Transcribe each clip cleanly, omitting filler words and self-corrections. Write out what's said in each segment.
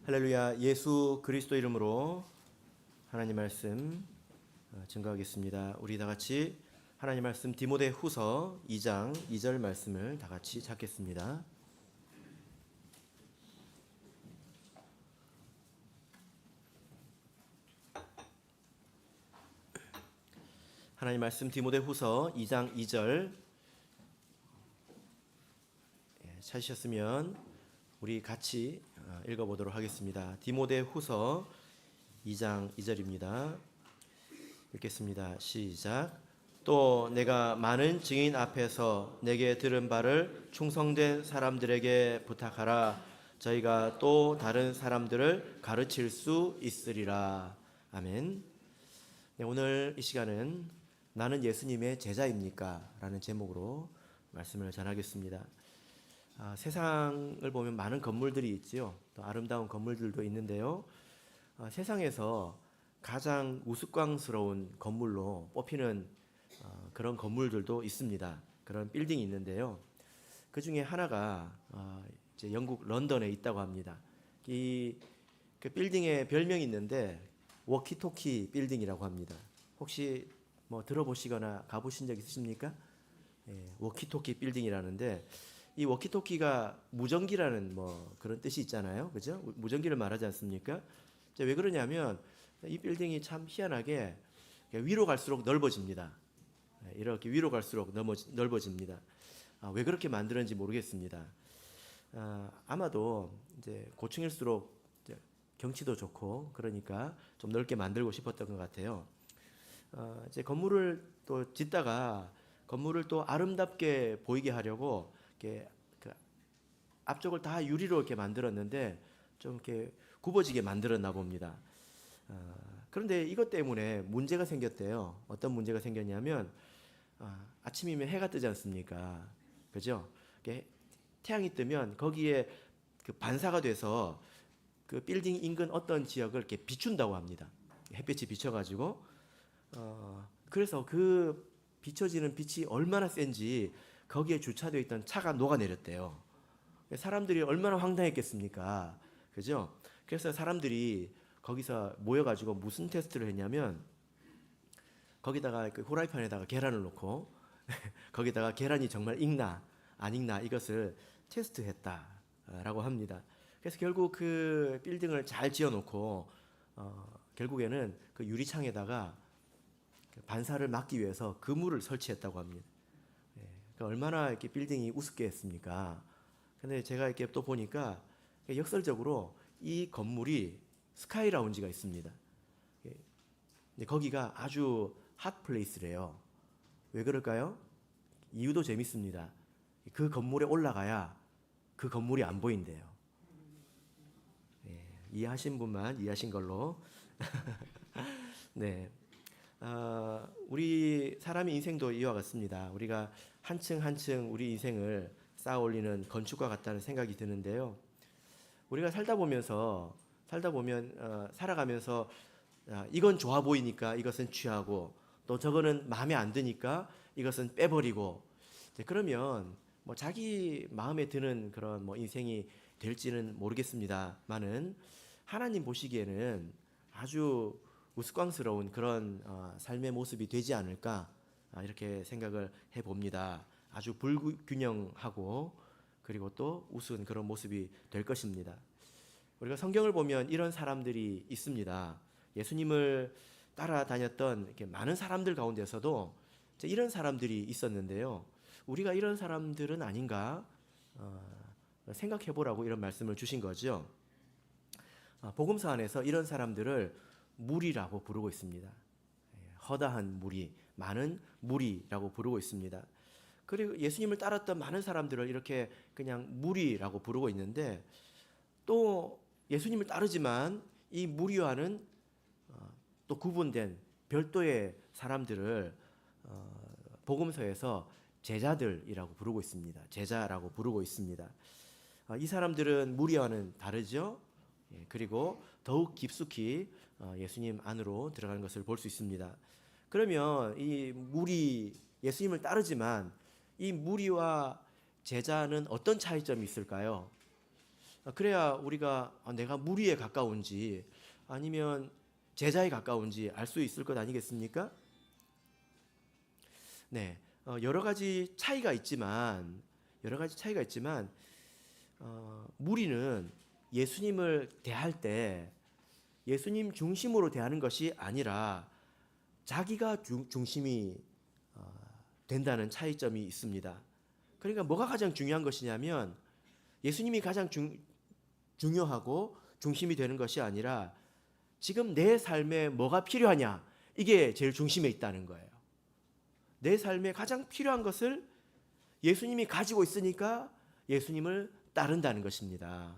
할렐루야. 예수 그리스도 이름으로 하나님 말씀 증거하겠습니다. 우리 다 같이 하나님 말씀 디모데 후서 2장 2절 말씀을 다 같이 찾겠습니다. 하나님 말씀 디모데 후서 2장 2절 찾으셨으면 우리 같이 읽어보도록 하겠습니다. 디모데 후서 2장 2절입니다. 읽겠습니다. 시작. 또 내가 많은 증인 앞에서 내게 들은 바를 충성된 사람들에게 부탁하라. 저희가 또 다른 사람들을 가르칠 수 있으리라. 아멘. 네, 오늘 이 시간은 나는 예수님의 제자입니까? 라는 제목으로 말씀을 전하겠습니다. 세상을 보면 많은 건물들이 있지요. 또 아름다운 건물들도 있는데요. 세상에서 가장 우스꽝스러운 건물로 뽑히는 그런 건물들도 있습니다. 그런 빌딩이 있는데요. 그 중에 하나가 이제 영국 런던에 있다고 합니다. 그 빌딩에 별명이 있는데 워키토키 빌딩이라고 합니다. 혹시 뭐 들어보시거나 가보신 적 있으십니까? 워키토키 빌딩이라는데 이 워키토키가 무전기라는 뭐 그런 뜻이 있잖아요. 그죠? 무전기를 말하지 않습니까? 왜 그러냐면 이 빌딩이 참 희한하게 위로 갈수록 넓어집니다. 이렇게 위로 갈수록 넓어집니다. 왜 그렇게 만드는지 모르겠습니다. 아마도 이제 고층일수록 이제 경치도 좋고 그러니까 좀 넓게 만들고 싶었던 것 같아요. 이제 건물을 또 짓다가 건물을 또 아름답게 보이게 하려고 이렇게 그 앞쪽을 다 유리로 이렇게 만들었는데 좀 이렇게 굽어지게 만들었나 봅니다. 그런데 이것 때문에 문제가 생겼대요. 어떤 문제가 생겼냐면 아침이면 해가 뜨지 않습니까? 그죠? 태양이 뜨면 거기에 그 반사가 돼서 그 빌딩 인근 어떤 지역을 이렇게 비춘다고 합니다. 햇빛이 비춰가지고 그래서 그 비춰지는 빛이 얼마나 센지 거기에 주차되어 있던 차가 녹아내렸대요. 사람들이 얼마나 황당했겠습니까? 그죠? 그래서 사람들이 거기서 모여가지고 무슨 테스트를 했냐면 거기다가 그 후라이팬에다가 계란을 놓고 거기다가 계란이 정말 익나 안 익나 이것을 테스트했다라고 합니다. 그래서 결국 그 빌딩을 잘 지어놓고 결국에는 그 유리창에다가 반사를 막기 위해서 그물을 설치했다고 합니다. 그러니까 얼마나 이렇게 빌딩이 우습게 했습니까? 근데 제가 이렇게 또 보니까 역설적으로 이 건물이 스카이 라운지가 있습니다. 거기가 아주 핫 플레이스래요. 왜 그럴까요? 이유도 재밌습니다. 그 건물에 올라가야 그 건물이 안 보인대요. 이해하신 분만 이해하신 걸로. 네. 우리 사람의 인생도 이와 같습니다. 우리가 한층 한층 우리 인생을 쌓아 올리는 건축과 같다는 생각이 드는데요. 우리가 살아가면서 이건 좋아 보이니까 이것은 취하고 또 저거는 마음에 안 드니까 이것은 빼버리고 그러면 뭐 자기 마음에 드는 그런 뭐 인생이 될지는 모르겠습니다만은 하나님 보시기에는 아주 우스꽝스러운 그런 삶의 모습이 되지 않을까 이렇게 생각을 해봅니다. 아주 불균형하고 그리고 또 우스운 그런 모습이 될 것입니다. 우리가 성경을 보면 이런 사람들이 있습니다. 예수님을 따라다녔던 이렇게 많은 사람들 가운데서도 이런 사람들이 있었는데요. 우리가 이런 사람들은 아닌가 생각해보라고 이런 말씀을 주신 거죠. 복음서 안에서 이런 사람들을 무리라고 부르고 있습니다. 허다한 무리, 많은 무리라고 부르고 있습니다. 그리고 예수님을 따랐던 많은 사람들을 이렇게 그냥 무리라고 부르고 있는데 또 예수님을 따르지만 이 무리와는 또 구분된 별도의 사람들을 복음서에서 제자들이라고 부르고 있습니다. 제자라고 부르고 있습니다. 이 사람들은 무리와는 다르죠. 그리고 더욱 깊숙이 예수님 안으로 들어가는 것을 볼 수 있습니다. 그러면 이 무리, 예수님을 따르지만 이 무리와 제자는 어떤 차이점이 있을까요? 그래야 우리가 내가 무리에 가까운지 아니면 제자에 가까운지 알 수 있을 것 아니겠습니까? 네, 여러 가지 차이가 있지만 무리는 예수님을 대할 때 예수님 중심으로 대하는 것이 아니라 자기가 중심이 된다는 차이점이 있습니다. 그러니까 뭐가 가장 중요한 것이냐면 예수님이 가장 중요하고 중심이 되는 것이 아니라 지금 내 삶에 뭐가 필요하냐, 이게 제일 중심에 있다는 거예요. 내 삶에 가장 필요한 것을 예수님이 가지고 있으니까 예수님을 따른다는 것입니다.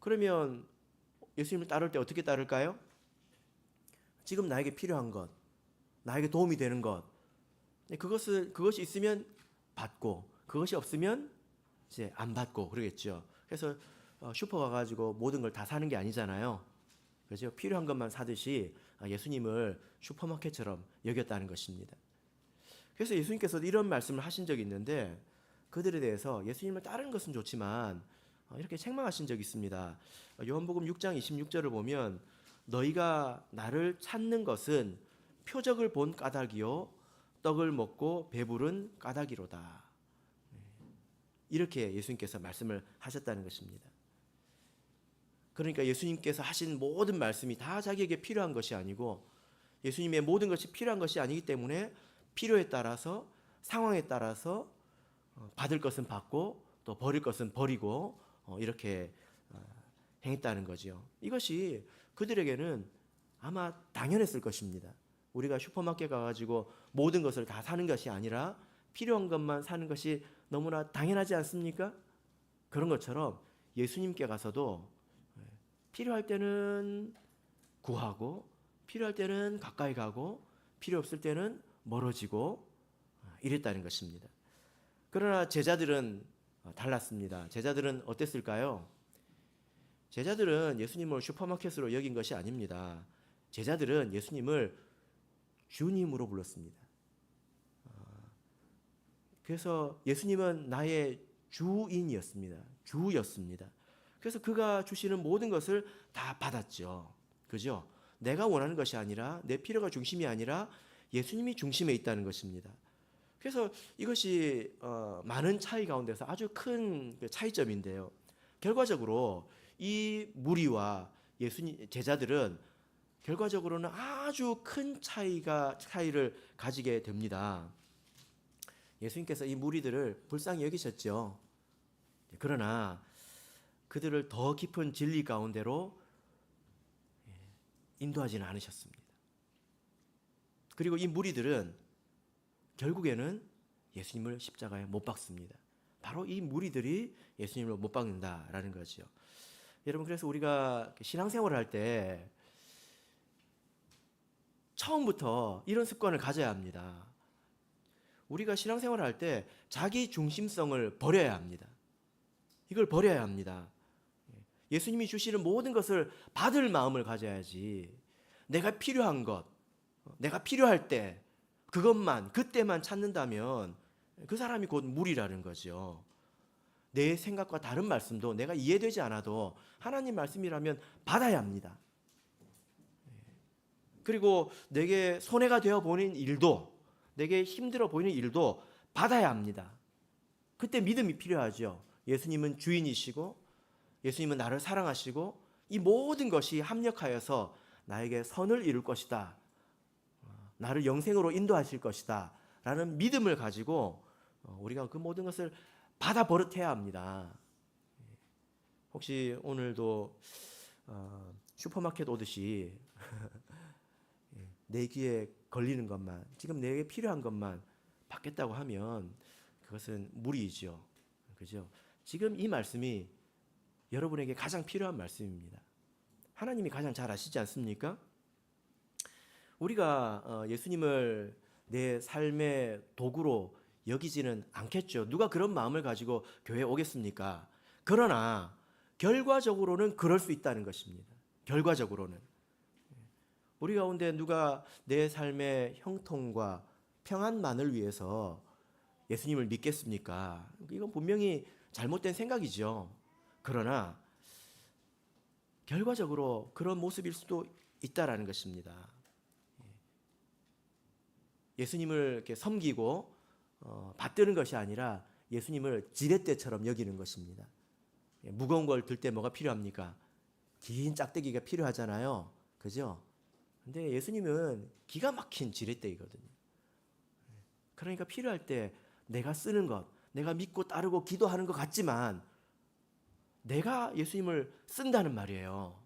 그러면 예수님을 따를 때 어떻게 따를까요? 지금 나에게 필요한 것, 나에게 도움이 되는 것, 그것이 있으면 받고, 그것이 없으면 이제 안 받고 그러겠죠. 그래서 슈퍼 가가지고 모든 걸 다 사는 게 아니잖아요. 그렇죠? 필요한 것만 사듯이 예수님을 슈퍼마켓처럼 여겼다는 것입니다. 그래서 예수님께서도 이런 말씀을 하신 적이 있는데 그들에 대해서 예수님을 따르는 것은 좋지만 이렇게 책망하신 적이 있습니다. 요한복음 6장 26절을 보면 너희가 나를 찾는 것은 표적을 본 까닭이요 떡을 먹고 배부른 까닭이로다. 이렇게 예수님께서 말씀을 하셨다는 것입니다. 그러니까 예수님께서 하신 모든 말씀이 다 자기에게 필요한 것이 아니고 예수님의 모든 것이 필요한 것이 아니기 때문에 필요에 따라서 상황에 따라서 받을 것은 받고 또 버릴 것은 버리고 이렇게 행했다는 거죠. 이것이 그들에게는 아마 당연했을 것입니다. 우리가 슈퍼마켓 가가지고 모든 것을 다 사는 것이 아니라 필요한 것만 사는 것이 너무나 당연하지 않습니까? 그런 것처럼 예수님께 가서도 필요할 때는 구하고 필요할 때는 가까이 가고 필요 없을 때는 멀어지고 이랬다는 것입니다. 그러나 제자들은 달랐습니다. 제자들은 어땠을까요? 제자들은 예수님을 슈퍼마켓으로 여긴 것이 아닙니다. 제자들은 예수님을 주님으로 불렀습니다. 그래서 예수님은 나의 주인이었습니다. 주였습니다. 그래서 그가 주시는 모든 것을 다 받았죠. 그죠? 내가 원하는 것이 아니라 내 필요가 중심이 아니라 예수님이 중심에 있다는 것입니다. 그래서 이것이 많은 차이 가운데서 아주 큰 차이점인데요. 결과적으로 이 무리와 예수님 제자들은 결과적으로는 아주 큰 차이를 가지게 됩니다. 예수님께서 이 무리들을 불쌍히 여기셨죠. 그러나 그들을 더 깊은 진리 가운데로 인도하지는 않으셨습니다. 그리고 이 무리들은 결국에는 예수님을 십자가에 못 박습니다. 바로 이 무리들이 예수님을 못 박는다라는 거죠. 여러분, 그래서 우리가 신앙생활을 할 때 처음부터 이런 습관을 가져야 합니다. 우리가 신앙생활을 할 때 자기 중심성을 버려야 합니다. 이걸 버려야 합니다. 예수님이 주시는 모든 것을 받을 마음을 가져야지. 내가 필요한 것, 내가 필요할 때 그것만 그때만 찾는다면 그 사람이 곧 무리라는 거죠. 내 생각과 다른 말씀도 내가 이해되지 않아도 하나님 말씀이라면 받아야 합니다. 그리고 내게 손해가 되어 보이는 일도, 내게 힘들어 보이는 일도 받아야 합니다. 그때 믿음이 필요하죠. 예수님은 주인이시고 예수님은 나를 사랑하시고 이 모든 것이 합력하여서 나에게 선을 이룰 것이다, 나를 영생으로 인도하실 것이다 라는 믿음을 가지고 우리가 그 모든 것을 받아 버릇해야 합니다. 혹시 오늘도 슈퍼마켓 오듯이 내 귀에 걸리는 것만, 지금 내게 필요한 것만 받겠다고 하면 그것은 무리이죠. 그죠? 지금 이 말씀이 여러분에게 가장 필요한 말씀입니다. 하나님이 가장 잘 아시지 않습니까? 우리가 예수님을 내 삶의 도구로 여기지는 않겠죠. 누가 그런 마음을 가지고 교회에 오겠습니까? 그러나 결과적으로는 그럴 수 있다는 것입니다. 결과적으로는 우리 가운데 누가 내 삶의 형통과 평안만을 위해서 예수님을 믿겠습니까? 이건 분명히 잘못된 생각이죠. 그러나 결과적으로 그런 모습일 수도 있다라는 것입니다. 예수님을 이렇게 섬기고 받드는 것이 아니라 예수님을 지렛대처럼 여기는 것입니다. 무거운 걸 들 때 뭐가 필요합니까? 긴 짝대기가 필요하잖아요. 그죠? 근데 예수님은 기가 막힌 지렛대이거든요. 그러니까 필요할 때 내가 쓰는 것, 내가 믿고 따르고 기도하는 것 같지만 내가 예수님을 쓴다는 말이에요.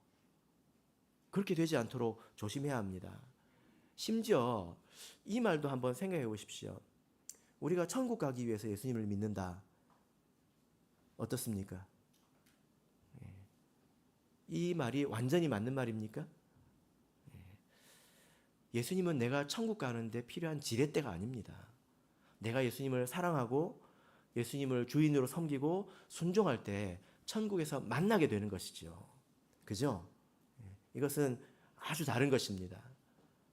그렇게 되지 않도록 조심해야 합니다. 심지어 이 말도 한번 생각해 보십시오. 우리가 천국 가기 위해서 예수님을 믿는다. 어떻습니까? 이 말이 완전히 맞는 말입니까? 예수님은 내가 천국 가는데 필요한 지렛대가 아닙니다. 내가 예수님을 사랑하고 예수님을 주인으로 섬기고 순종할 때 천국에서 만나게 되는 것이죠. 그죠? 이것은 아주 다른 것입니다.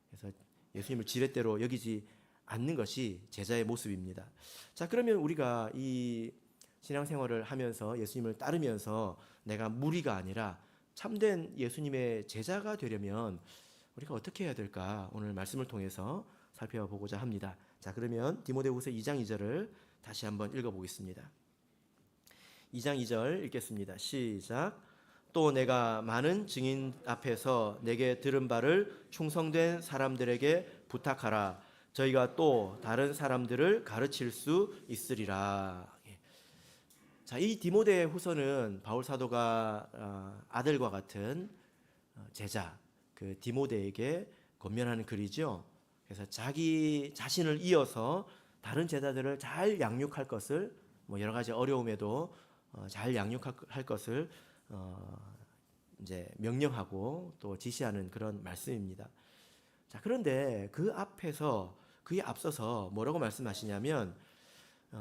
그래서 예수님을 지렛대로 여기지 않는 것이 제자의 모습입니다. 자, 그러면 우리가 이 신앙생활을 하면서 예수님을 따르면서 내가 무리가 아니라 참된 예수님의 제자가 되려면 우리가 어떻게 해야 될까? 오늘 말씀을 통해서 살펴보고자 합니다. 자, 그러면 디모데후서 2장 2절을 다시 한번 읽어보겠습니다. 2장 2절 읽겠습니다. 시작. 또 내가 많은 증인 앞에서 내게 들은 바를 충성된 사람들에게 부탁하라. 저희가 또 다른 사람들을 가르칠 수 있으리라. 자, 이 디모데 후서는 바울 사도가 아들과 같은 제자 그 디모데에게 권면하는 글이죠. 그래서 자기 자신을 이어서 다른 제자들을 잘 양육할 것을 여러 가지 어려움에도 잘 양육할 것을 이제 명령하고 또 지시하는 그런 말씀입니다. 자, 그런데 그 앞에서 그에 앞서서 뭐라고 말씀하시냐면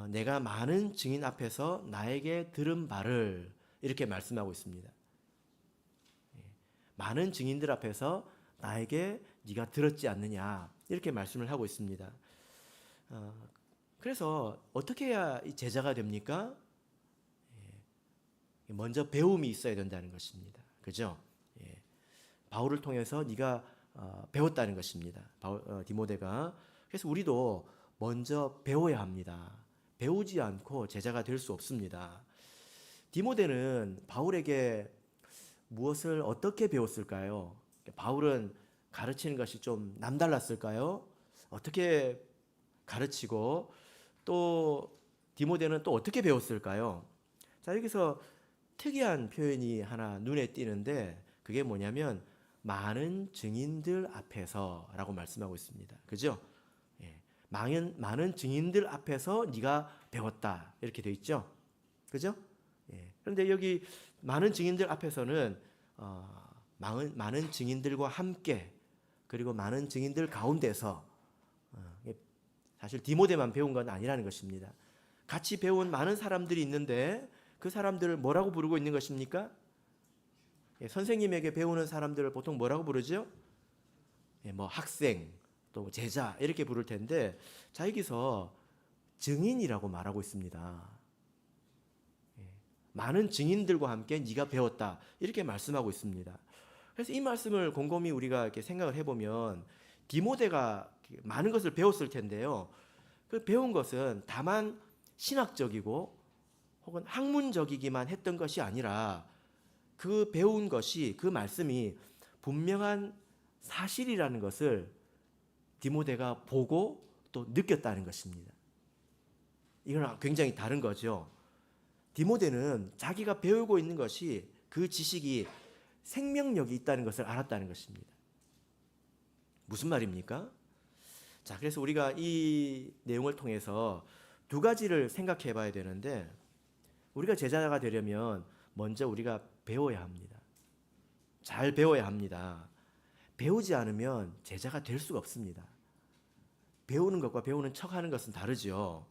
내가 많은 증인 앞에서 나에게 들은 바를 이렇게 말씀하고 있습니다. 많은 증인들 앞에서 나에게 네가 들었지 않느냐 이렇게 말씀을 하고 있습니다. 그래서 어떻게 해야 제자가 됩니까? 먼저 배움이 있어야 된다는 것입니다. 그죠? 바울을 통해서 네가 배웠다는 것입니다. 디모데가. 그래서 우리도 먼저 배워야 합니다. 배우지 않고 제자가 될 수 없습니다. 디모데는 바울에게 무엇을 어떻게 배웠을까요? 바울은 가르치는 것이 좀 남달랐을까요? 어떻게 가르치고 또 디모데는 또 어떻게 배웠을까요? 자, 여기서 특이한 표현이 하나 눈에 띄는데 그게 뭐냐면 많은 증인들 앞에서라고 말씀하고 있습니다. 그죠? 많은 증인들 앞에서 네가 배웠다 이렇게 돼 있죠. 그죠? 그런데 여기 많은 증인들 앞에서는 많은 증인들과 함께 그리고 많은 증인들 가운데서 사실 디모데만 배운 건 아니라는 것입니다. 같이 배운 많은 사람들이 있는데 그 사람들을 뭐라고 부르고 있는 것입니까? 선생님에게 배우는 사람들을 보통 뭐라고 부르죠? 뭐 학생, 또 제자 이렇게 부를 텐데 자, 여기서 증인이라고 말하고 있습니다. 많은 증인들과 함께 네가 배웠다 이렇게 말씀하고 있습니다. 그래서 이 말씀을 곰곰이 우리가 이렇게 생각을 해보면 디모데가 많은 것을 배웠을 텐데요. 그 배운 것은 다만 신학적이고 혹은 학문적이기만 했던 것이 아니라 그 배운 것이 그 말씀이 분명한 사실이라는 것을 디모데가 보고 또 느꼈다는 것입니다. 이건 굉장히 다른 거죠. 디모데는 자기가 배우고 있는 것이 그 지식이 생명력이 있다는 것을 알았다는 것입니다. 무슨 말입니까? 자, 그래서 우리가 이 내용을 통해서 두 가지를 생각해 봐야 되는데 우리가 제자가 되려면 먼저 우리가 배워야 합니다. 잘 배워야 합니다. 배우지 않으면 제자가 될 수가 없습니다. 배우는 것과 배우는 척하는 것은 다르죠.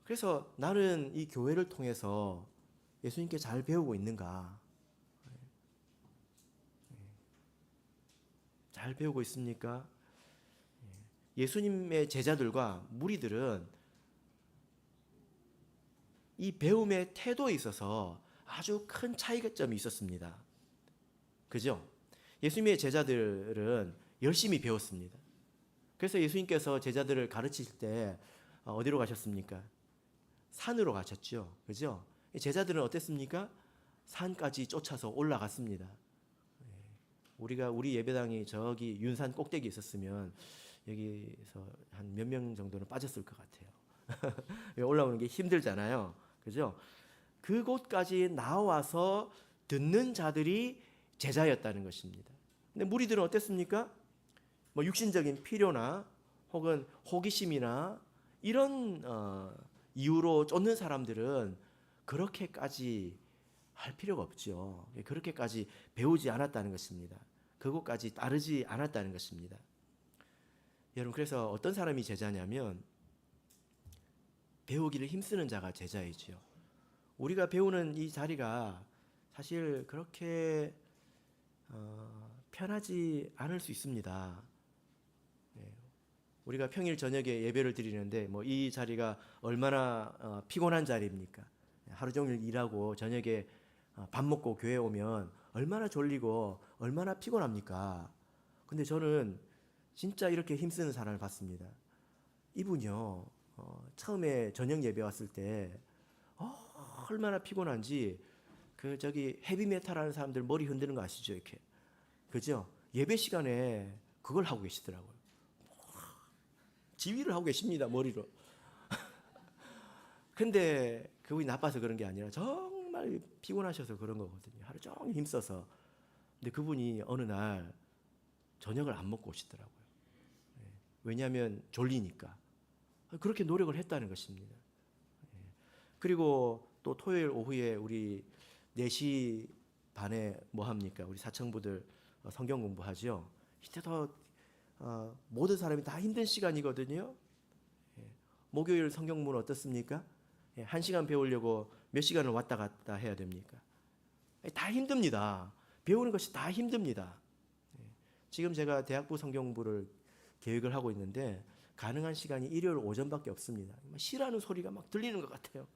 그래서 나는 이 교회를 통해서 예수님께 잘 배우고 있는가? 잘 배우고 있습니까? 예수님의 제자들과 무리들은 이 배움의 태도에 있어서 아주 큰 차이점이 있었습니다. 그죠? 예수님의 제자들은 열심히 배웠습니다. 그래서 예수님께서 제자들을 가르치실 때 어디로 가셨습니까? 산으로 가셨죠. 그죠? 제자들은 어땠습니까? 산까지 쫓아서 올라갔습니다. 우리 예배당이 저기 윤산 꼭대기에 있었으면 여기서 한 몇 명 정도는 빠졌을 것 같아요. 올라오는 게 힘들잖아요. 그죠? 그곳까지 나와서 듣는 자들이 제자였다는 것입니다. 근데 무리들은 어땠습니까? 뭐 육신적인 필요나 혹은 호기심이나 이런 이유로 쫓는 사람들은 그렇게까지 할 필요가 없죠. 그렇게까지 배우지 않았다는 것입니다. 그것까지 따르지 않았다는 것입니다. 여러분, 그래서 어떤 사람이 제자냐면 배우기를 힘쓰는 자가 제자이지요. 우리가 배우는 이 자리가 사실 그렇게 편하지 않을 수 있습니다. 우리가 평일 저녁에 예배를 드리는데 뭐 이 자리가 얼마나 피곤한 자리입니까? 하루 종일 일하고 저녁에 밥 먹고 교회 오면 얼마나 졸리고 얼마나 피곤합니까? 근데 저는 진짜 이렇게 힘쓰는 사람을 봤습니다. 이분이요, 처음에 저녁 예배 왔을 때 얼마나 피곤한지 그 저기 헤비메탈 하는 사람들 머리 흔드는 거 아시죠? 이렇게. 그죠? 예배 시간에 그걸 하고 계시더라고요. 지휘를 하고 계십니다, 머리로. 근데 그분이 나빠서 그런 게 아니라 정말 피곤하셔서 그런 거거든요. 하루 종일 힘써서. 근데 그분이 어느 날 저녁을 안 먹고 오시더라고요. 왜냐하면 졸리니까. 그렇게 노력을 했다는 것입니다. 그리고 또 토요일 오후에 우리 4시 반에 뭐 합니까? 우리 사청부들 성경 공부하죠. 이때도 모든 사람이 다 힘든 시간이거든요. 목요일 성경문 어떻습니까? 1시간 배우려고 몇 시간을 왔다 갔다 해야 됩니까? 다 힘듭니다. 배우는 것이 다 힘듭니다. 지금 제가 대학부 성경부를 계획을 하고 있는데 가능한 시간이 일요일 오전밖에 없습니다. 쉬라는 소리가 막 들리는 것 같아요.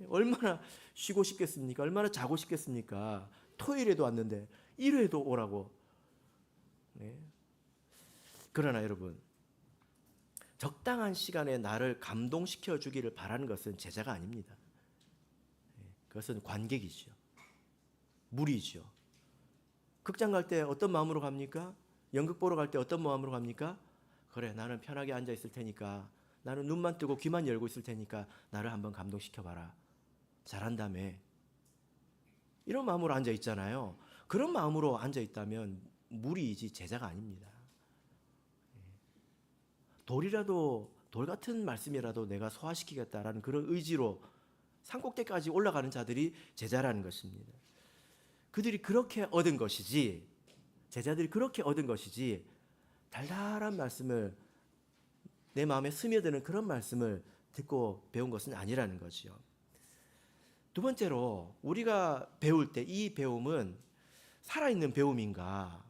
얼마나 쉬고 싶겠습니까? 얼마나 자고 싶겠습니까? 토요일에도 왔는데 일요일에도 오라고. 그러나 여러분, 적당한 시간에 나를 감동시켜 주기를 바라는 것은 제자가 아닙니다. 그것은 관객이죠. 무리죠. 극장 갈 때 어떤 마음으로 갑니까? 연극 보러 갈 때 어떤 마음으로 갑니까? 그래, 나는 편하게 앉아 있을 테니까, 나는 눈만 뜨고 귀만 열고 있을 테니까 나를 한번 감동시켜 봐라. 잘한다며. 이런 마음으로 앉아 있잖아요. 그런 마음으로 앉아 있다면 무리이지 제자가 아닙니다. 돌 같은 말씀이라도 내가 소화시키겠다라는 그런 의지로 산꼭대기까지 올라가는 자들이 제자라는 것입니다. 그들이 그렇게 얻은 것이지, 제자들이 그렇게 얻은 것이지, 달달한 말씀을, 내 마음에 스며드는 그런 말씀을 듣고 배운 것은 아니라는 거지요. 두 번째로 우리가 배울 때 이 배움은 살아있는 배움인가,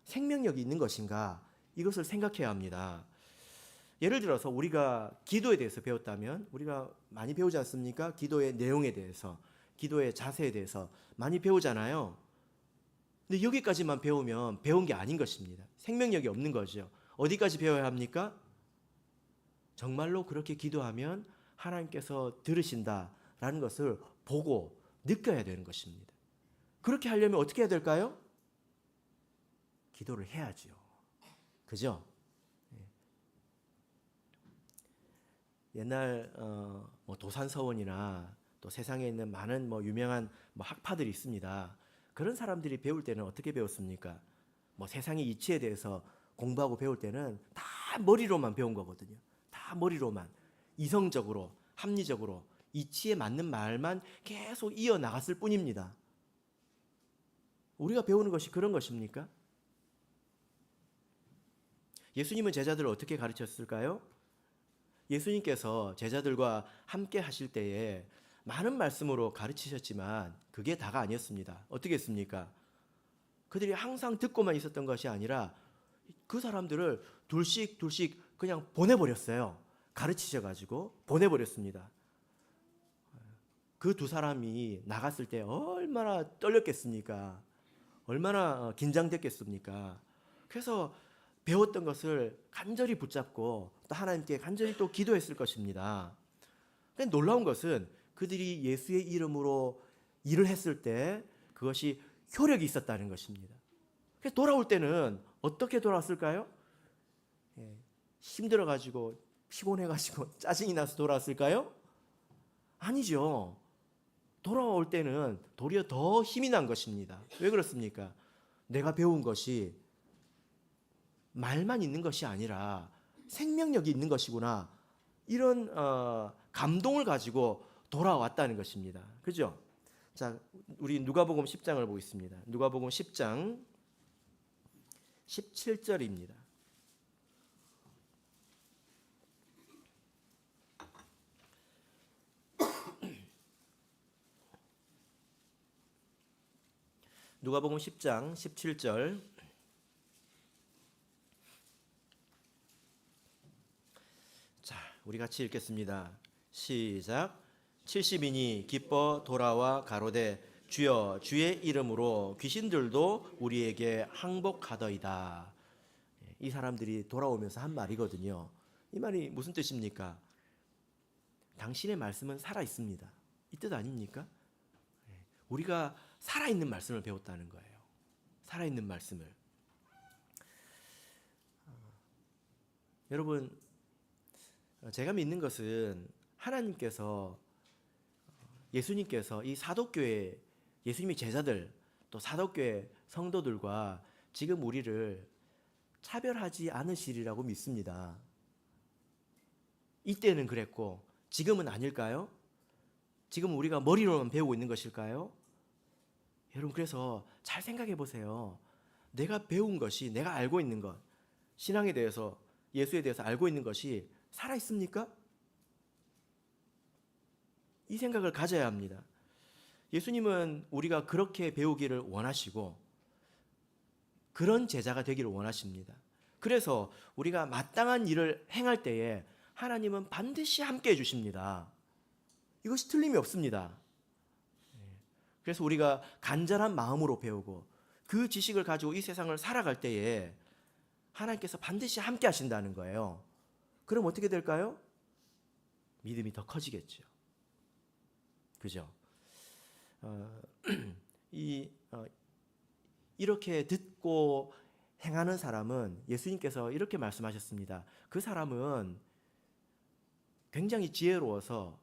생명력이 있는 것인가, 이것을 생각해야 합니다. 예를 들어서 우리가 기도에 대해서 배웠다면, 우리가 많이 배우지 않습니까? 기도의 내용에 대해서, 기도의 자세에 대해서 많이 배우잖아요. 근데 여기까지만 배우면 배운 게 아닌 것입니다. 생명력이 없는 거죠. 어디까지 배워야 합니까? 정말로 그렇게 기도하면 하나님께서 들으신다라는 것을 보고 느껴야 되는 것입니다. 그렇게 하려면 어떻게 해야 될까요? 기도를 해야죠. 그죠? 옛날 뭐 도산서원이나 또 세상에 있는 많은 뭐 유명한 뭐 학파들이 있습니다. 그런 사람들이 배울 때는 어떻게 배웠습니까? 뭐 세상의 이치에 대해서 공부하고 배울 때는 다 머리로만 배운 거거든요. 다 머리로만, 이성적으로, 합리적으로 이치에 맞는 말만 계속 이어나갔을 뿐입니다. 우리가 배우는 것이 그런 것입니까? 예수님은 제자들을 어떻게 가르쳤을까요? 예수님께서 제자들과 함께 하실 때에 많은 말씀으로 가르치셨지만 그게 다가 아니었습니다. 어떻게 했습니까? 그들이 항상 듣고만 있었던 것이 아니라 그 사람들을 둘씩 그냥 보내버렸어요. 가르치셔가지고 보내버렸습니다. 그 두 사람이 나갔을 때 얼마나 떨렸겠습니까? 얼마나 긴장됐겠습니까? 그래서 배웠던 것을 간절히 붙잡고 또 하나님께 간절히 또 기도했을 것입니다. 근데 놀라운 것은 그들이 예수의 이름으로 일을 했을 때 그것이 효력이 있었다는 것입니다. 그래서 돌아올 때는 어떻게 돌아왔을까요? 힘들어가지고 피곤해가지고 짜증이 나서 돌아왔을까요? 아니죠. 돌아올 때는 도리어 더 힘이 난 것입니다. 왜 그렇습니까? 내가 배운 것이 말만 있는 것이 아니라 생명력이 있는 것이구나. 이런 감동을 가지고 돌아왔다는 것입니다. 그죠? 자, 우리 누가복음 10장을 보겠습니다. 누가복음 10장 17절입니다. 누가복음 10장 17절. 자, 우리 같이 읽겠습니다. 시작. 70인이 기뻐 돌아와 가로되 주여 주의 이름으로 귀신들도 우리에게 항복하더이다. 이 사람들이 돌아오면서 한 말이거든요. 이 말이 무슨 뜻입니까? 당신의 말씀은 살아 있습니다. 이 뜻 아닙니까? 우리가 살아있는 말씀을 배웠다는 거예요. 살아있는 말씀을. 여러분, 제가 믿는 것은 하나님께서, 예수님께서 이 사도교회, 예수님의 제자들, 또 사도교회 성도들과 지금 우리를 차별하지 않으시리라고 믿습니다. 이때는 그랬고 지금은 아닐까요? 지금 우리가 머리로만 배우고 있는 것일까요? 여러분, 그래서 잘 생각해 보세요. 내가 배운 것이, 내가 알고 있는 것, 신앙에 대해서, 예수에 대해서 알고 있는 것이 살아있습니까? 이 생각을 가져야 합니다. 예수님은 우리가 그렇게 배우기를 원하시고 그런 제자가 되기를 원하십니다. 그래서 우리가 마땅한 일을 행할 때에 하나님은 반드시 함께 해주십니다. 이것이 틀림이 없습니다. 그래서 우리가 간절한 마음으로 배우고 그 지식을 가지고 이 세상을 살아갈 때에 하나님께서 반드시 함께 하신다는 거예요. 그럼 어떻게 될까요? 믿음이 더 커지겠죠. 그죠? 이렇게 듣고 행하는 사람은 예수님께서 이렇게 말씀하셨습니다. 그 사람은 굉장히 지혜로워서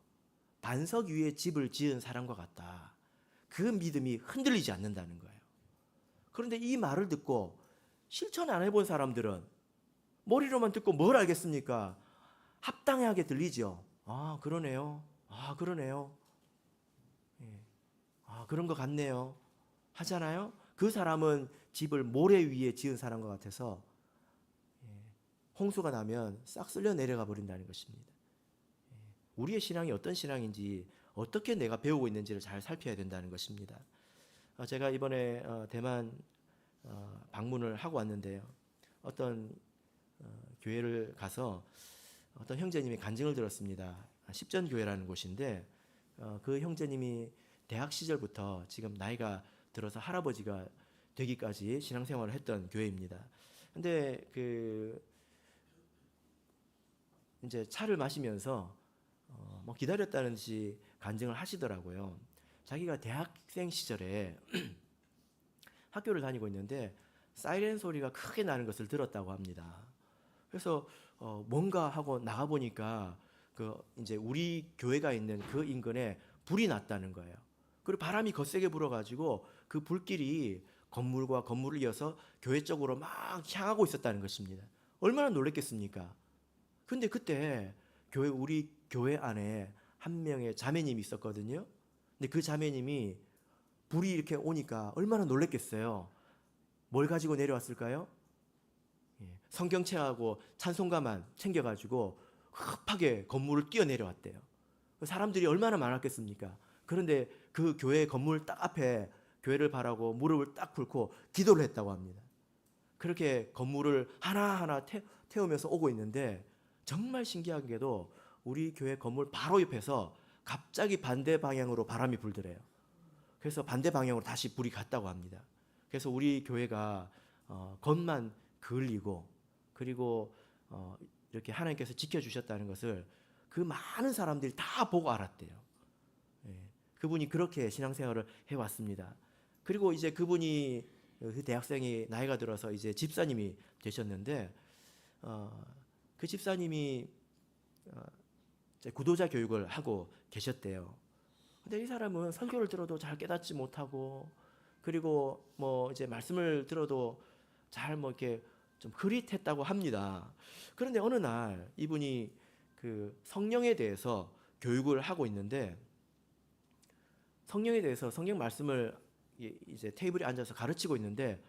반석 위에 집을 지은 사람과 같다. 그 믿음이 흔들리지 않는다는 거예요. 그런데 이 말을 듣고 실천 안 해본 사람들은 머리로만 듣고 뭘 알겠습니까? 합당하게 들리죠. 아, 그러네요. 아, 그러네요. 아, 그런 것 같네요. 하잖아요. 그 사람은 집을 모래 위에 지은 사람과 같아서 홍수가 나면 싹 쓸려 내려가 버린다는 것입니다. 우리의 신앙이 어떤 신앙인지, 어떻게 내가 배우고 있는지를 잘 살펴야 된다는 것입니다. 제가 이번에 대만 방문을 하고 왔는데요. 어떤 교회를 가서 어떤 형제님이 간증을 들었습니다. 십전교회라는 곳인데 그 형제님이 대학 시절부터 지금 나이가 들어서 할아버지가 되기까지 신앙생활을 했던 교회입니다. 근데 이제 차를 마시면서 뭐 기다렸다는 듯이 간증을 하시더라고요. 자기가 대학생 시절에 학교를 다니고 있는데 사이렌 소리가 크게 나는 것을 들었다고 합니다. 그래서 뭔가 하고 나가 보니까 이제 우리 교회가 있는 그 인근에 불이 났다는 거예요. 그리고 바람이 거세게 불어가지고 그 불길이 건물과 건물을 이어서 교회 쪽으로 막 향하고 있었다는 것입니다. 얼마나 놀랬겠습니까? 근데 그때 우리 교회 안에 한 명의 자매님이 있었거든요. 근데 그 자매님이 불이 이렇게 오니까 얼마나 놀랬겠어요. 뭘 가지고 내려왔을까요? 성경책하고 찬송가만 챙겨가지고 급하게 건물을 뛰어내려왔대요. 사람들이 얼마나 많았겠습니까? 그런데 그 교회 건물 딱 앞에 교회를 바라고 무릎을 딱 꿇고 기도를 했다고 합니다. 그렇게 건물을 하나하나 태우면서 오고 있는데 정말 신기한 게도 우리 교회 건물 바로 옆에서 갑자기 반대 방향으로 바람이 불더래요. 그래서 반대 방향으로 다시 불이 갔다고 합니다. 그래서 우리 교회가 겉만 그을리고 그리고 이렇게 하나님께서 지켜주셨다는 것을 그 많은 사람들이 다 보고 알았대요. 예, 그분이 그렇게 신앙생활을 해왔습니다. 그리고 이제 그분이 그 대학생이 나이가 들어서 이제 집사님이 되셨는데 그 집사님이 이제 구도자 교육을 하고 계셨대요. 근데 이 사람은 설교를 들어도 잘 깨닫지 못하고 그리고 뭐 이제 말씀을 들어도 잘 뭐 이렇게 좀 흐릿했다고 합니다. 그런데 어느 날 이분이 그 성령에 대해서 교육을 하고 있는데 성령에 대해서 성경 말씀을 이제 테이블에 앉아서 가르치고 있는데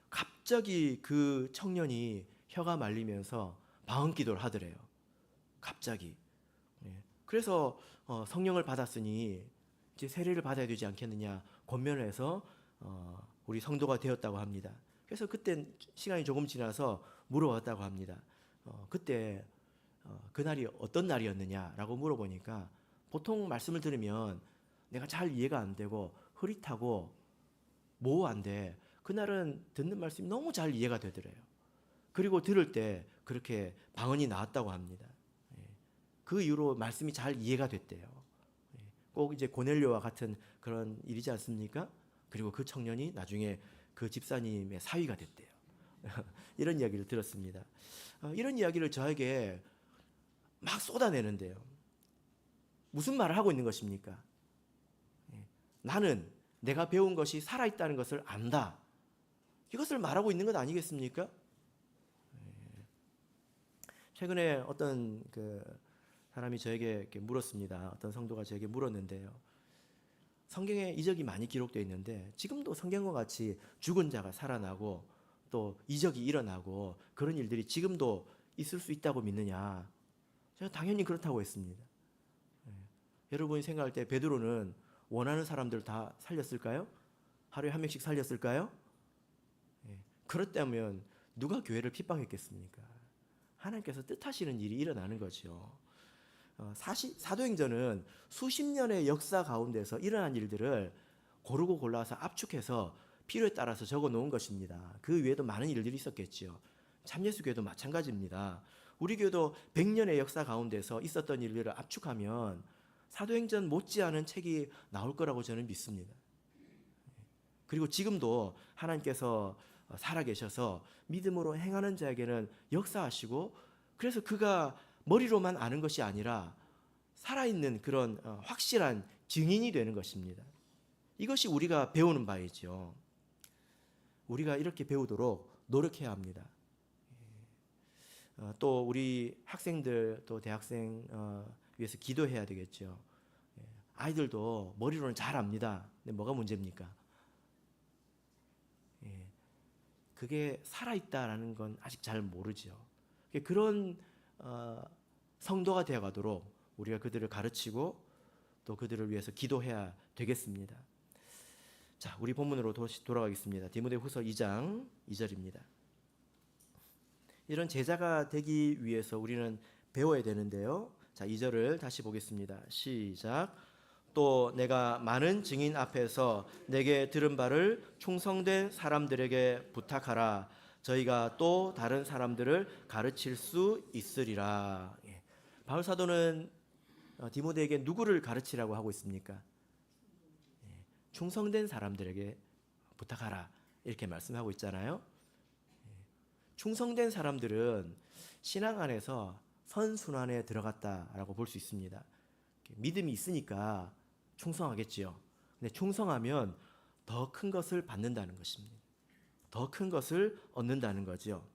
갑자기 그 청년이 혀가 말리면서 방언 기도를 하더래요. 갑자기. 그래서 성령을 받았으니 이제 세례를 받아야 되지 않겠느냐 권면을 해서 우리 성도가 되었다고 합니다. 그래서 그때 시간이 조금 지나서 물어봤다고 합니다. 그때 그날이 어떤 날이었느냐라고 물어보니까 보통 말씀을 들으면 내가 잘 이해가 안 되고 흐릿하고 모호한데 그날은 듣는 말씀이 너무 잘 이해가 되더래요. 그리고 들을 때 그렇게 방언이 나왔다고 합니다. 그 이후로 말씀이 잘 이해가 됐대요. 꼭 이제 고넬료와 같은 그런 일이지 않습니까? 그리고 그 청년이 나중에 그 집사님의 사위가 됐대요. 이런 이야기를 들었습니다. 이런 이야기를 저에게 막 쏟아내는데요. 무슨 말을 하고 있는 것입니까? 나는 내가 배운 것이 살아있다는 것을 안다. 이것을 말하고 있는 것 아니겠습니까? 최근에 어떤 그 사람이 저에게 이렇게 물었습니다. 어떤 성도가 저에게 물었는데요. 성경에 이적이 많이 기록되어 있는데 지금도 성경과 같이 죽은 자가 살아나고 또 이적이 일어나고 그런 일들이 지금도 있을 수 있다고 믿느냐? 제가 당연히 그렇다고 했습니다. 여러분이 생각할 때 베드로는 원하는 사람들 다 살렸을까요? 하루에 한 명씩 살렸을까요? 그렇다면 누가 교회를 핍박했겠습니까? 하나님께서 뜻하시는 일이 일어나는 거죠. 사도행전은 수십 년의 역사 가운데서 일어난 일들을 고르고 골라서 압축해서 필요에 따라서 적어 놓은 것입니다. 그 외에도 많은 일들이 있었겠지요. 참예수교회도 마찬가지입니다. 우리 교회도 100년의 역사 가운데서 있었던 일들을 압축하면 사도행전 못지않은 책이 나올 거라고 저는 믿습니다. 그리고 지금도 하나님께서 살아계셔서 믿음으로 행하는 자에게는 역사하시고 그래서 그가 머리로만 아는 것이 아니라 살아있는 그런 확실한 증인이 되는 것입니다. 이것이 우리가 배우는 바이죠. 우리가 이렇게 배우도록 노력해야 합니다. 또 우리 학생들 또 대학생 위해서 기도해야 되겠죠. 아이들도 머리로는 잘 압니다. 근데 뭐가 문제입니까? 그게 살아있다라는 건 아직 잘 모르죠. 그런 성도가 되어가도록 우리가 그들을 가르치고 또 그들을 위해서 기도해야 되겠습니다. 자, 우리 본문으로 돌아가겠습니다. 디모데후서 2장 2절입니다. 이런 제자가 되기 위해서 우리는 배워야 되는데요. 자, 2절을 다시 보겠습니다. 시작. 또 내가 많은 증인 앞에서 내게 들은 바를 충성된 사람들에게 부탁하라. 저희가 또 다른 사람들을 가르칠 수 있으리라. 바울 사도는 디모데에게 누구를 가르치라고 하고 있습니까? 충성된 사람들에게 부탁하라. 이렇게 말씀하고 있잖아요. 충성된 사람들은 신앙 안에서 선순환에 들어갔다라고 볼 수 있습니다. 믿음이 있으니까 충성하겠지요. 근데 충성하면 더 큰 것을 받는다는 것입니다. 더 큰 것을 얻는다는 거죠.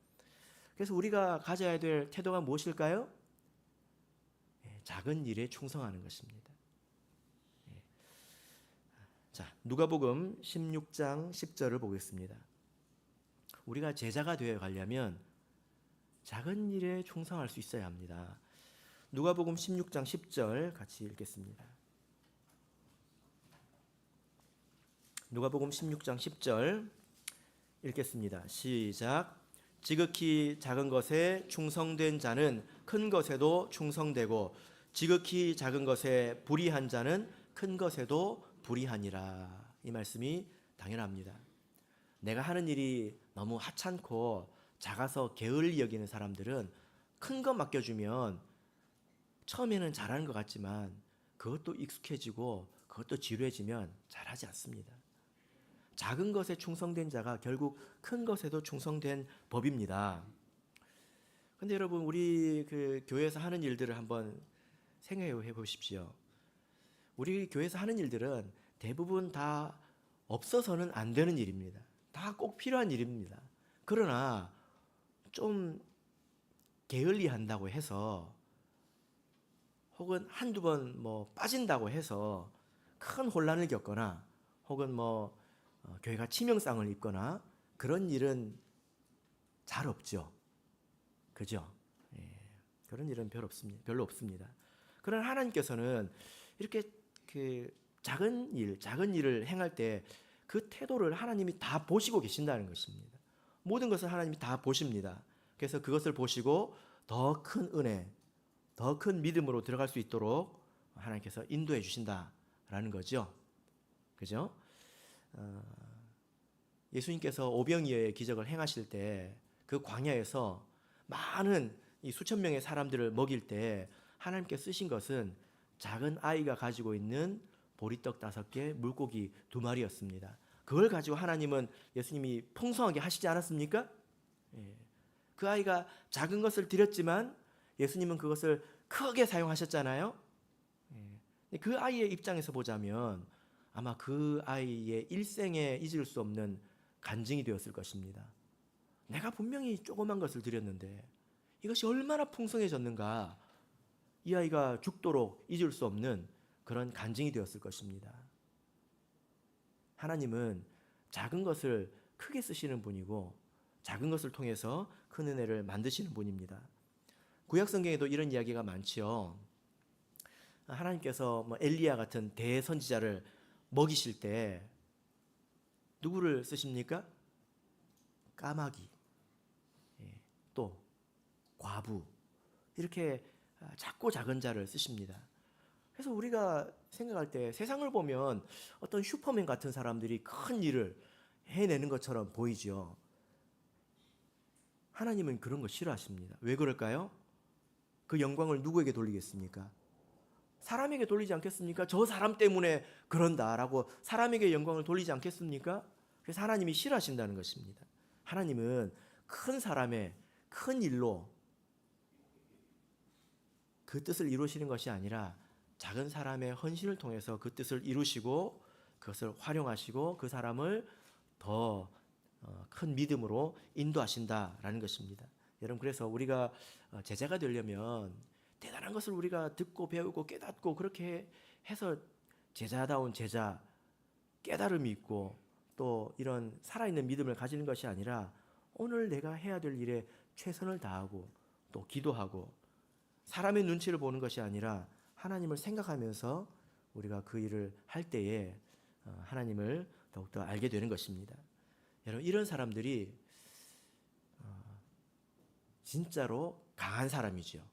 그래서 우리가 가져야 될 태도가 무엇일까요? 작은 일에 충성하는 것입니다. 자, 누가복음 16장 10절을 보겠습니다. 우리가 제자가 되어 가려면 작은 일에 충성할 수 있어야 합니다. 누가복음 16장 10절 같이 읽겠습니다. 누가복음 16장 10절 읽겠습니다. 시작. 지극히 작은 것에 충성된 자는 큰 것에도 충성되고 지극히 작은 것에 불의한 자는 큰 것에도 불의하니라. 이 말씀이 당연합니다. 내가 하는 일이 너무 하찮고 작아서 게을리 여기는 사람들은 큰 것 맡겨주면 처음에는 잘하는 것 같지만 그것도 익숙해지고 그것도 지루해지면 잘하지 않습니다. 작은 것에 충성된 자가 결국 큰 것에도 충성된 법입니다. 근데 여러분, 우리 그 교회에서 하는 일들을 한번 생각해 보십시오. 우리 교회에서 하는 일들은 대부분 다 없어서는 안 되는 일입니다. 다 꼭 필요한 일입니다. 그러나 좀 게을리 한다고 해서 혹은 한두 번 빠진다고 해서 큰 혼란을 겪거나 혹은 교회가 치명상을 입거나 그런 일은 잘 없죠. 그죠? 예, 그런 일은 별로 없습니다. 그러나 하나님께서는 이렇게 그 작은 일을 행할 때 그 태도를 하나님이 다 보시고 계신다는 것입니다. 모든 것을 하나님이 다 보십니다. 그래서 그것을 보시고 더 큰 은혜, 더 큰 믿음으로 들어갈 수 있도록 하나님께서 인도해 주신다라는 거죠. 그죠? 예수님께서 오병이어의 기적을 행하실 때 그 광야에서 많은 이 수천 명의 사람들을 먹일 때 하나님께 쓰신 것은 작은 아이가 가지고 있는 보리떡 5개, 물고기 2마리였습니다. 그걸 가지고 하나님은 예수님이 풍성하게 하시지 않았습니까? 예. 그 아이가 작은 것을 드렸지만 예수님은 그것을 크게 사용하셨잖아요. 예. 그 아이의 입장에서 보자면 아마 그 아이의 일생에 잊을 수 없는 간증이 되었을 것입니다. 내가 분명히 조그만 것을 드렸는데 이것이 얼마나 풍성해졌는가, 이 아이가 죽도록 잊을 수 없는 그런 간증이 되었을 것입니다. 하나님은 작은 것을 크게 쓰시는 분이고 작은 것을 통해서 큰 은혜를 만드시는 분입니다. 구약 성경에도 이런 이야기가 많지요. 하나님께서 엘리야 같은 대선지자를 먹이실 때 누구를 쓰십니까? 까마귀, 또 과부, 이렇게 작고 작은 자를 쓰십니다. 그래서 우리가 생각할 때 세상을 보면 어떤 슈퍼맨 같은 사람들이 큰 일을 해내는 것처럼 보이죠. 하나님은 그런 거 싫어하십니다. 왜 그럴까요? 그 영광을 누구에게 돌리겠습니까? 사람에게 돌리지 않겠습니까? 저 사람 때문에 그런다라고 사람에게 영광을 돌리지 않겠습니까? 그래서 하나님이 싫어하신다는 것입니다. 하나님은 큰 사람의 큰 일로 그 뜻을 이루시는 것이 아니라 작은 사람의 헌신을 통해서 그 뜻을 이루시고 그것을 활용하시고 그 사람을 더 큰 믿음으로 인도하신다라는 것입니다. 여러분, 그래서 우리가 제자가 되려면 대단한 것을 우리가 듣고 배우고 깨닫고 그렇게 해서 제자다운 제자, 깨달음이 있고 또 이런 살아있는 믿음을 가지는 것이 아니라 오늘 내가 해야 될 일에 최선을 다하고 또 기도하고 사람의 눈치를 보는 것이 아니라 하나님을 생각하면서 우리가 그 일을 할 때에 하나님을 더욱더 알게 되는 것입니다. 여러분, 이런 사람들이 진짜로 강한 사람이죠.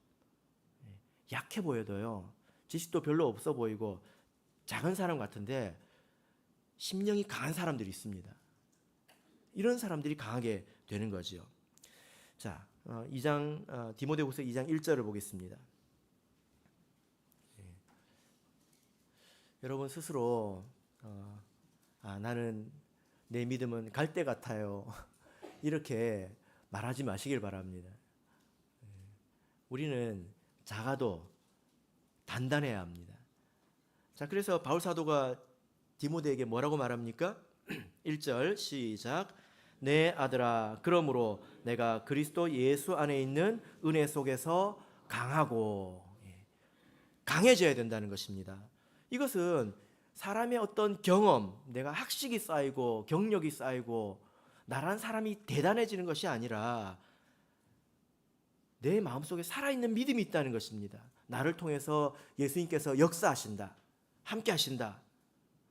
약해 보여도요, 지식도 별로 없어 보이고 작은 사람 같은데 심령이 강한 사람들이 있습니다. 이런 사람들이 강하게 되는 거죠. 자, 2장 디모데후서 2장 1절을 보겠습니다. 여러분 스스로 나는 내 믿음은 갈대 같아요, 이렇게 말하지 마시길 바랍니다. 우리는 작아도 단단해야 합니다. 자, 그래서 바울 사도가 디모데에게 뭐라고 말합니까? 1절 시작. 내 아들아, 그러므로 내가 그리스도 예수 안에 있는 은혜 속에서 강하고, 강해져야 된다는 것입니다. 이것은 사람의 어떤 경험, 내가 학식이 쌓이고 경력이 쌓이고 나란 사람이 대단해지는 것이 아니라 내 마음속에 살아있는 믿음이 있다는 것입니다. 나를 통해서 예수님께서 역사하신다, 함께 하신다,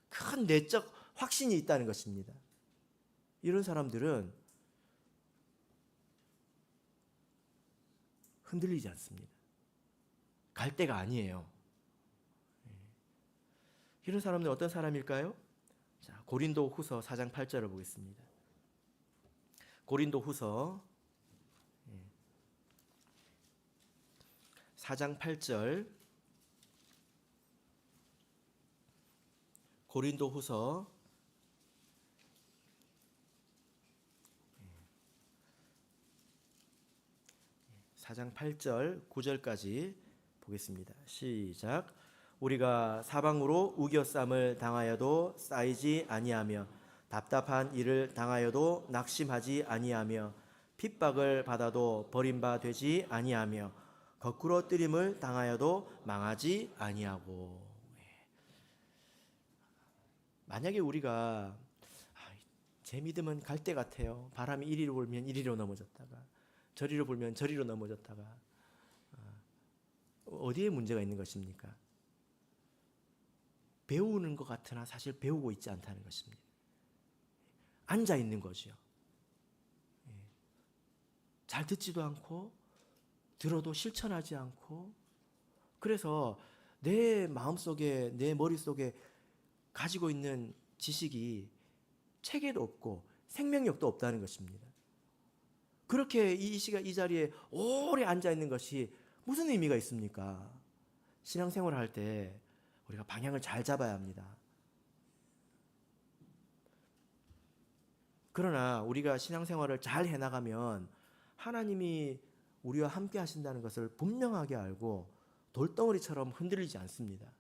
큰 내적 확신이 있다는 것입니다. 이런 사람들은 흔들리지 않습니다. 갈대가 아니에요. 이런 사람들은 어떤 사람일까요? 자, 고린도후서 4장 8절을 보겠습니다. 고린도후서 4장 8절. 고린도후서 4장 8절 9절까지 보겠습니다. 시작. 우리가 사방으로 우겨쌈을 당하여도 쌓이지 아니하며 답답한 일을 당하여도 낙심하지 아니하며 핍박을 받아도 버림받지 아니하며 거꾸로 뜨림을 당하여도 망하지 아니하고. 만약에 우리가 제 믿음은 갈대 같아요. 바람이 이리로 불면 이리로 넘어졌다가 저리로 불면 저리로 넘어졌다가 어디에 문제가 있는 것입니까? 배우는 것 같으나 사실 배우고 있지 않다는 것입니다. 앉아 있는 거죠. 잘 듣지도 않고 들어도 실천하지 않고, 그래서 내 마음속에 내 머릿속에 가지고 있는 지식이 체계도 없고 생명력도 없다는 것입니다. 그렇게 이 자리에 오래 앉아 있는 것이 무슨 의미가 있습니까? 신앙생활을 할 때 우리가 방향을 잘 잡아야 합니다. 그러나 우리가 신앙생활을 잘 해나가면 하나님이 우리와 함께 하신다는 것을 분명하게 알고 돌덩어리처럼 흔들리지 않습니다.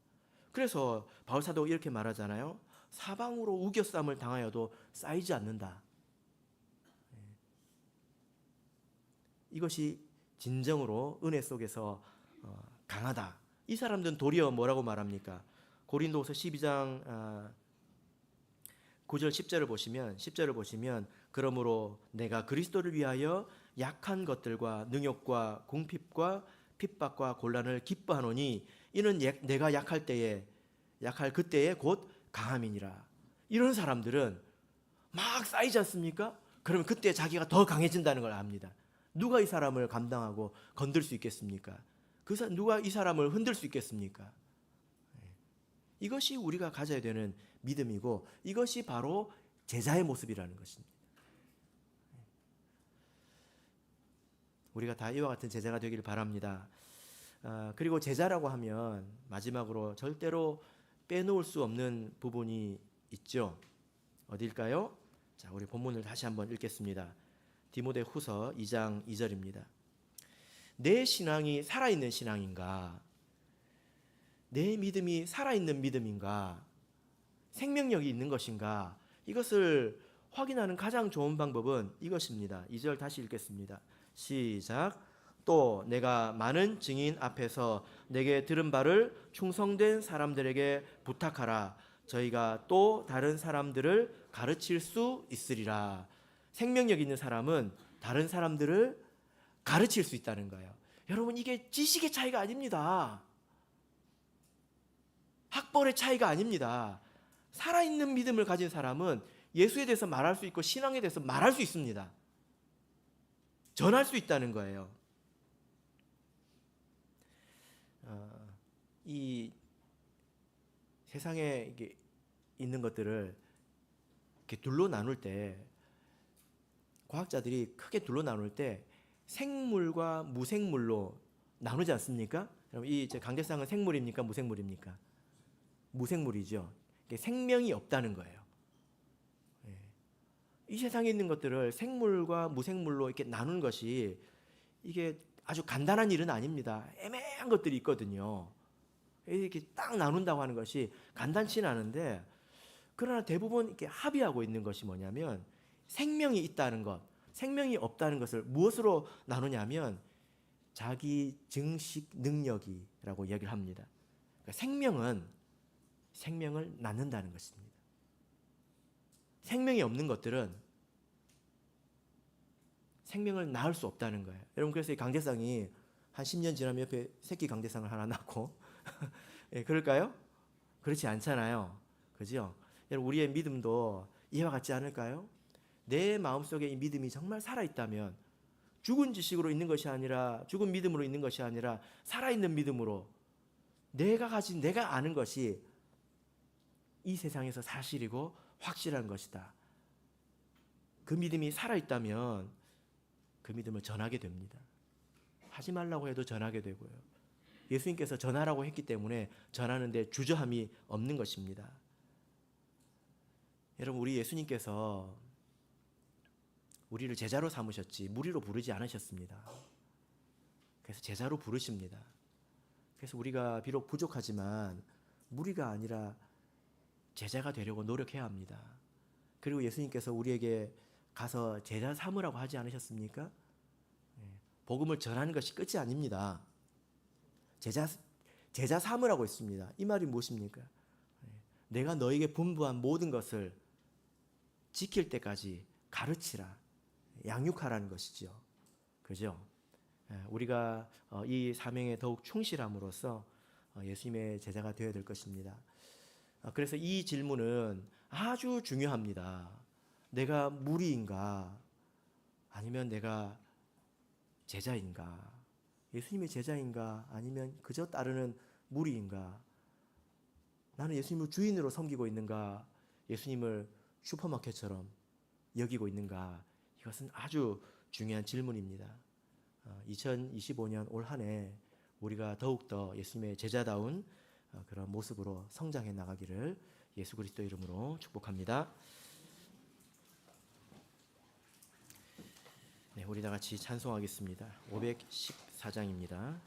그래서 바울사도가 이렇게 말하잖아요. 사방으로 우겨쌈을 당하여도 쌓이지 않는다. 이것이 진정으로 은혜 속에서 강하다. 이 사람들은 도리어 뭐라고 말합니까? 고린도후서 12장 9절 10절을 보시면 그러므로 내가 그리스도를 위하여 약한 것들과 능욕과 궁핍과 핍박과 곤란을 기뻐하노니 이는 내가 약할 그때에 곧 강함이니라. 이런 사람들은 막 쌓이지 않습니까? 그러면 그때 자기가 더 강해진다는 걸 압니다. 누가 이 사람을 감당하고 건들 수 있겠습니까? 누가 이 사람을 흔들 수 있겠습니까? 이것이 우리가 가져야 되는 믿음이고 이것이 바로 제자의 모습이라는 것입니다. 우리가 다 이와 같은 제자가 되기를 바랍니다. 그리고 제자라고 하면 마지막으로 절대로 빼놓을 수 없는 부분이 있죠. 어딜까요? 자, 우리 본문을 다시 한번 읽겠습니다. 디모데후서 2장 2절입니다. 내 신앙이 살아있는 신앙인가? 내 믿음이 살아있는 믿음인가? 생명력이 있는 것인가? 이것을 확인하는 가장 좋은 방법은 이것입니다. 2절 다시 읽겠습니다. 시작. 또 내가 많은 증인 앞에서 내게 들은 바를 충성된 사람들에게 부탁하라. 저희가 또 다른 사람들을 가르칠 수 있으리라. 생명력 있는 사람은 다른 사람들을 가르칠 수 있다는 거예요. 여러분, 이게 지식의 차이가 아닙니다. 학벌의 차이가 아닙니다. 살아있는 믿음을 가진 사람은 예수에 대해서 말할 수 있고 신앙에 대해서 말할 수 있습니다. 전할 수 있다는 거예요. 이 세상에 이게 있는 것들을 이렇게 둘로 나눌 때, 과학자들이 크게 둘로 나눌 때 생물과 무생물로 나누지 않습니까? 이 강대상은 생물입니까? 무생물입니까? 무생물이죠. 생명이 없다는 거예요. 이 세상에 있는 것들을 생물과 무생물로 이렇게 나누는 것이 이게 아주 간단한 일은 아닙니다. 애매한 것들이 있거든요. 이렇게 딱 나눈다고 하는 것이 간단치는 않은데, 그러나 대부분 이렇게 합의하고 있는 것이 뭐냐면 생명이 있다는 것, 생명이 없다는 것을 무엇으로 나누냐면 자기 증식 능력이라고 이야기를 합니다. 그러니까 생명을 낳는다는 것입니다. 생명이 없는 것들은 생명을 낳을 수 없다는 거예요. 여러분, 그래서 이 강대상이 한 10년 지나면 옆에 새끼 강대상을 하나 낳고 예, 그럴까요? 그렇지 않잖아요. 그죠? 여러분, 우리의 믿음도 이와 같지 않을까요? 내 마음속에 이 믿음이 정말 살아있다면 죽은 지식으로 있는 것이 아니라, 죽은 믿음으로 있는 것이 아니라 살아있는 믿음으로 내가 가진, 내가 아는 것이 이 세상에서 사실이고 확실한 것이다. 그 믿음이 살아있다면 그 믿음을 전하게 됩니다. 하지 말라고 해도 전하게 되고요. 예수님께서 전하라고 했기 때문에 전하는데 주저함이 없는 것입니다. 여러분, 우리 예수님께서 우리를 제자로 삼으셨지 무리로 부르지 않으셨습니다. 그래서 제자로 부르십니다. 그래서 우리가 비록 부족하지만 무리가 아니라 제자가 되려고 노력해야 합니다. 그리고 예수님께서 우리에게 가서 제자 삼으라고 하지 않으셨습니까? 복음을 전하는 것이 끝이 아닙니다. 제자 삼으라고 했습니다. 이 말이 무엇입니까? 내가 너에게 분부한 모든 것을 지킬 때까지 가르치라, 양육하라는 것이죠. 그죠? 우리가 이 사명에 더욱 충실함으로써 예수님의 제자가 되어야 될 것입니다. 그래서 이 질문은 아주 중요합니다. 내가 무리인가? 아니면 내가 제자인가? 예수님의 제자인가? 아니면 그저 따르는 무리인가? 나는 예수님을 주인으로 섬기고 있는가? 예수님을 슈퍼마켓처럼 여기고 있는가? 이것은 아주 중요한 질문입니다. 2025년 올 한 해 우리가 더욱더 예수님의 제자다운 그런 모습으로 성장해 나가기를 예수 그리스도 이름으로 축복합니다. 네, 우리 다 같이 찬송하겠습니다. 514장입니다.